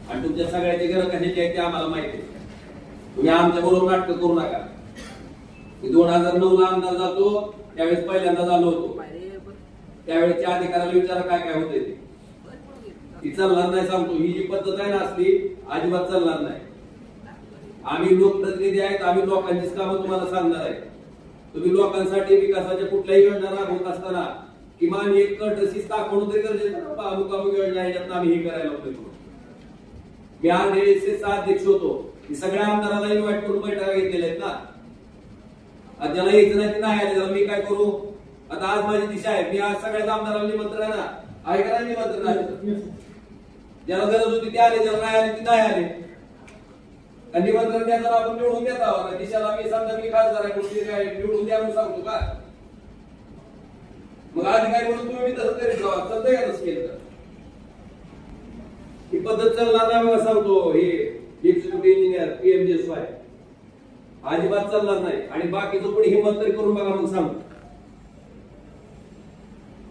आणि तुमच्या सगळ्याचे घर कशाचे आहेत ते आम्हाला माहिती आहे. तुम्ही आमच्या बरोबर नाटक करू नका. मी 2009 ला आमदार जातो, त्यावेळेस पहिल्यांदा झालो होतो. त्यावेळेसच्या अधिकाऱ्याला विचारा काय काय होते ती चालणार नाही. सांगतो, ही जी पद्धत आहे ना असली अजिबात चालणार नाही. आम्ही लोकप्रतिनिधी आहेत, आम्ही लोकांचीच कामं तुम्हाला सांगणार आहे. तुम्ही लोकांसाठी विकासाच्या कुठल्याही योजना राबवत असताना किमान एक कटसीस दाखवणं तरी गरजेचं ना. अमुक अमुक योजना याच्यात आम्ही हे करायला होतो. मी RDSCचा अध्यक्ष होतो. मी सगळ्या आमदारांना इन्व्हाइट करून बैठका घेतलेल्या आहेत ना. ज्याला यायचं नाही ते नाही आले, त्याला मी काय करू? आता आज माझी दिशा आहे, मी आज सगळ्या आमदारांना निमंत्रण आहे ना, आहे का नाही निमंत्रण आहे? ज्याला गरज होती ते आले, ज्याला नाही आले ते नाही आले. निमंत्रण द्यायला आपण निवडून देत आहोत. दिशाला मी समजा मी खासदार आहे, निवडून द्या म्हणून सांगतो का? मग अधिकारी म्हणून तुम्ही तसं करीत जावा. चालतंय का तसं केलं तर? ही पद्धत चालणार नाही. मला सांगतो, हे एक्झिक्युटिव्ह इंजिनियर PMJSY अजिबात चालणार नाही. आणि बाकीचं पण हिंमत तरी करून बघा. मग सांगतो,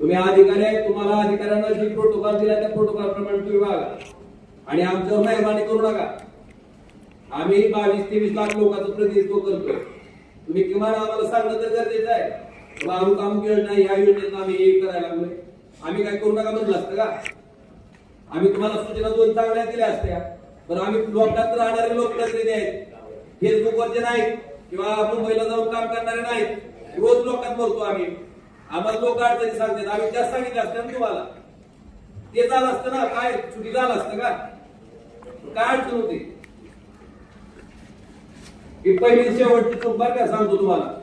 तुम्ही अधिकारी आहे, तुम्हाला अधिकाऱ्यांना जे प्रोटोकॉल दिला त्या प्रोटोकॉल प्रमाणे तुम्ही वागा आणि आमच्यावर मेहरबानी करू नका. आम्ही 22-23 लाख लोकांचं प्रतिनिधित्व करतोय. तुम्ही किमान आम्हाला सांगणं तर गरजेचं आहे. अमुक अमुक योजना, ह्या योजनेत आम्ही हे करायला लागलोय, आम्ही काय करू नका म्हणलं असतं का? आम्ही तुम्हाला सूचना 2 चांगल्या दिल्या असत्या. पण आम्ही लोकांत राहणारे लोकप्रतिनिधी आहेत, फेसबुकवरचे नाहीत किंवा मुंबईला जाऊन काम करणारे नाहीत. रोज लोकांत बोलतो आम्ही. आम्हाला लोक अडचणी सांगतात, आम्ही जास्त सांगितलं असतं ना तुम्हाला. ते झालं असतं ना, काय चुकी झालं असतं का? काय अडचण होती? ही पहिली शेवटची चूक बरं का, सांगतो तुम्हाला.